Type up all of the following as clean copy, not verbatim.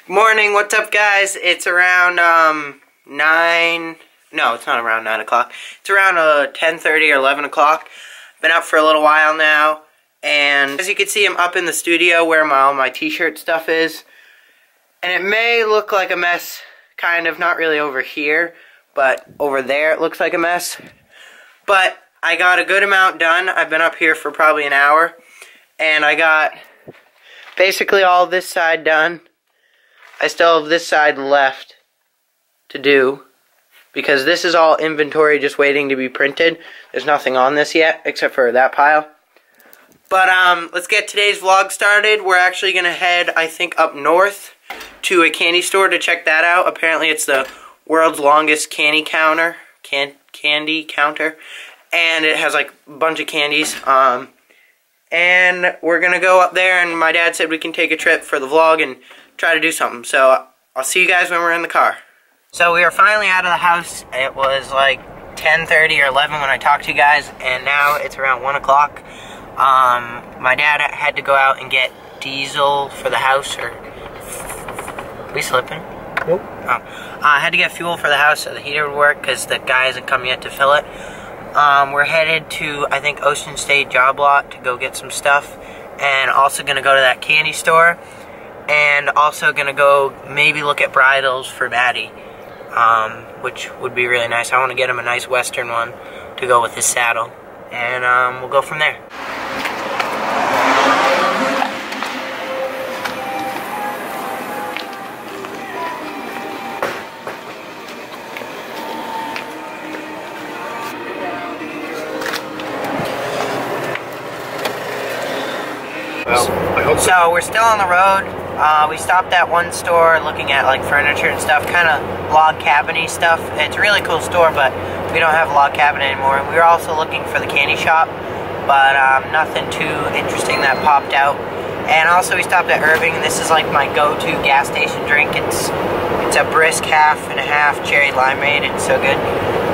Morning, what's up guys? It's around 9, no, it's not around 9 o'clock. It's around 10:30 or 11 o'clock. Been up for a little while now, and as you can see, I'm up in the studio where all my t-shirt stuff is. And it may look like a mess, kind of, not really over here, but over there it looks like a mess. But I got a good amount done. I've been up here for probably an hour, and I got basically all this side done. I still have this side left to do, because this is all inventory just waiting to be printed. There's nothing on this yet, except for that pile. But let's get today's vlog started. We're actually going to head, I think, up north to a candy store to check that out. Apparently it's the world's longest candy counter, candy counter, and it has like a bunch of candies. And we're going to go up there, and my dad said we can take a trip for the vlog and try to do something. So I'll see you guys when we're in the car. So we are finally out of the house. It was like 10:30 or 11 when I talked to you guys, and now it's around 1 o'clock. My dad had to go out and get diesel for the house, or... Are we slipping? Nope. Oh. I had to get fuel for the house so the heater would work, because the guy hasn't come yet to fill it. We're headed to, I think, Ocean State Job Lot to go get some stuff, and also going to go to that candy store. And also gonna go maybe look at bridles for Maddie, which would be really nice. I want to get him a nice Western one to go with his saddle, and we'll go from there. Well, I hope so. So we're still on the road. We stopped at one store looking at like furniture and stuff, kind of log cabin-y stuff. It's a really cool store, but we don't have a log cabin anymore. We were also looking for the candy shop, but nothing too interesting that popped out. And also we stopped at Irving. This is like my go-to gas station drink. It's a brisk half and a half cherry limeade. It's so good.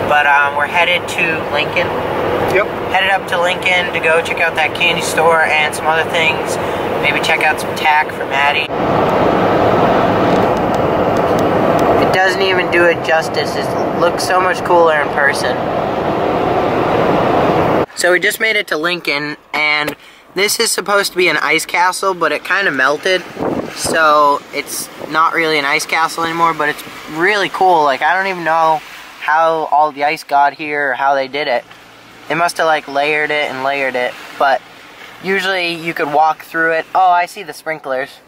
But we're headed to Lincoln. Yep. Headed up to Lincoln to go check out that candy store and some other things. Maybe check out some tack for Maddie. It doesn't even do it justice. It looks so much cooler in person. So we just made it to Lincoln, and this is supposed to be an ice castle, but it kind of melted. So it's not really an ice castle anymore, but it's really cool. Like, I don't even know how all the ice got here or how they did it. They must have like layered it and layered it, but usually you could walk through it. Oh, I see the sprinklers.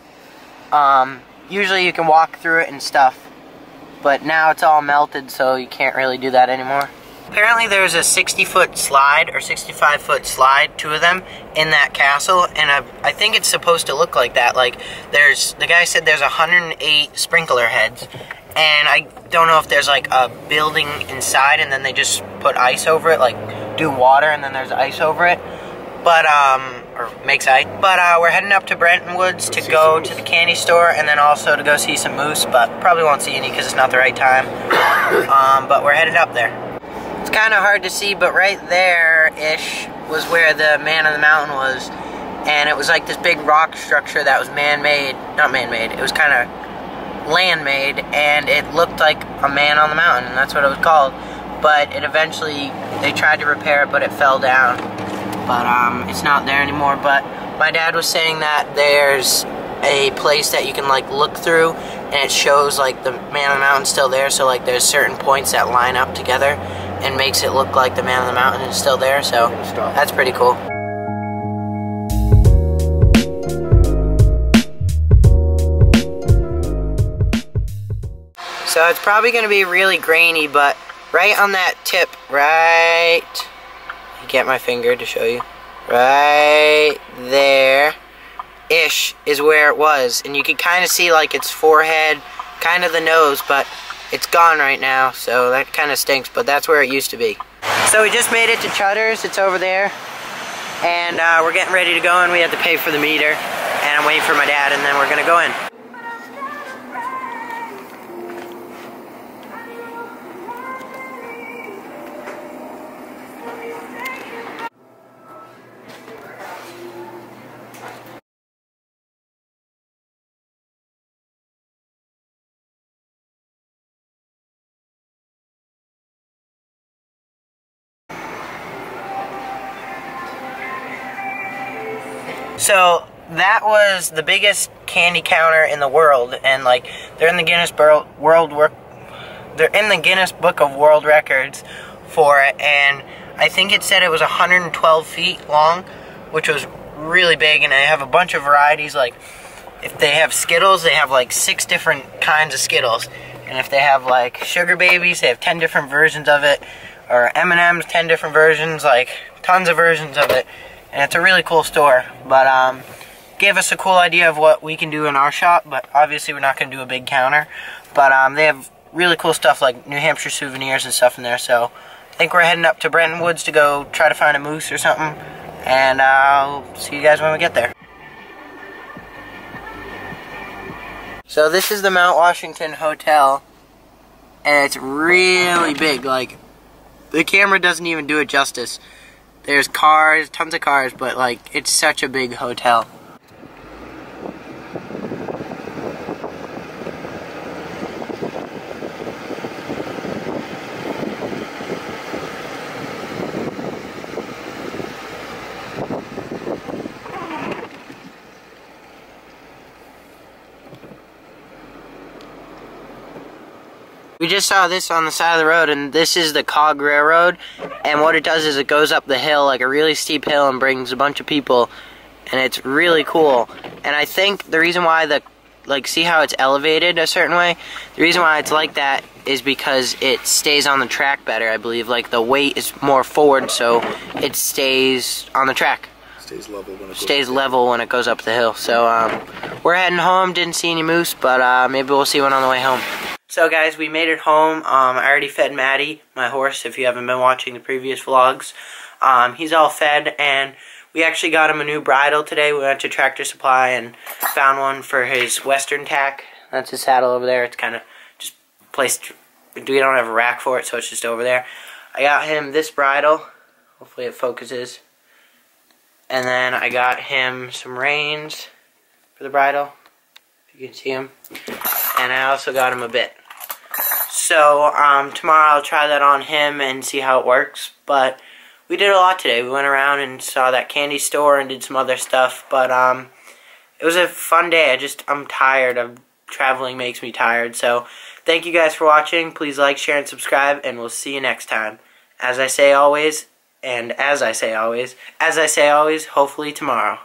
Usually you can walk through it and stuff, but now it's all melted, so you can't really do that anymore. Apparently there's a 60-foot slide or 65-foot slide, two of them, in that castle, and I think it's supposed to look like that. Like, the guy said there's 108 sprinkler heads, and I don't know if there's like a building inside and then they just put ice over it, like do water and then there's ice over it, but or makes ice. But we're heading up to Brenton Woods to go to the candy store, and then also to go see some moose, but probably won't see any because it's not the right time. But we're headed up there. It's kind of hard to see, but right there-ish was where the Man on the Mountain was, and it was like this big rock structure that was man-made, not man-made, it was kind of land-made, and it looked like a man on the mountain, and that's what it was called. But it eventually, they tried to repair it, but it fell down. But it's not there anymore. But my dad was saying that there's a place that you can like look through, and it shows like the Man on the Mountain still there. So like there's certain points that line up together and makes it look like the Man on the Mountain is still there. So that's pretty cool. So it's probably going to be really grainy, but right on that tip, right, get my finger to show you, right there-ish is where it was. And you can kind of see like its forehead, kind of the nose, but it's gone right now, so that kind of stinks, but that's where it used to be. So we just made it to Chudder's, it's over there, and we're getting ready to go, and we have to pay for the meter, and I'm waiting for my dad, and then we're going to go in. So that was the biggest candy counter in the world, and like they're in the Guinness Book of World Records for it, and I think it said it was 112 feet long, which was really big, and they have a bunch of varieties. Like if they have Skittles, they have like 6 different kinds of Skittles, and if they have like Sugar Babies, they have 10 different versions of it, or M&M's, 10 different versions, like tons of versions of it, and it's a really cool store. But gave us a cool idea of what we can do in our shop, but obviously we're not going to do a big counter. But they have really cool stuff like New Hampshire souvenirs and stuff in there, so I think we're heading up to Brenton Woods to go try to find a moose or something, and I'll see you guys when we get there. So this is the Mount Washington Hotel, and it's really big. Like, the camera doesn't even do it justice. There's cars, tons of cars, but like, it's such a big hotel. We just saw this on the side of the road, and this is the Cog Railroad, and what it does is it goes up the hill, like a really steep hill, and brings a bunch of people, and it's really cool. And I think the reason why see how it's elevated a certain way? The reason why it's like that is because it stays on the track better, I believe. Like, the weight is more forward, so it stays on the track. Stays level when it goes up the hill. So, we're heading home. Didn't see any moose, but maybe we'll see one on the way home. So guys, we made it home. I already fed Maddie, my horse, if you haven't been watching the previous vlogs. He's all fed, and we actually got him a new bridle today. We went to Tractor Supply and found one for his Western tack. That's his saddle over there. It's kind of just placed, we don't have a rack for it, so it's just over there. I got him this bridle. Hopefully it focuses. And then I got him some reins for the bridle, if you can see them. And I also got him a bit. So, tomorrow I'll try that on him and see how it works. But we did a lot today. We went around and saw that candy store and did some other stuff. But, it was a fun day. I'm tired. Traveling makes me tired. So, thank you guys for watching. Please like, share, and subscribe. And we'll see you next time. As I say always, hopefully tomorrow.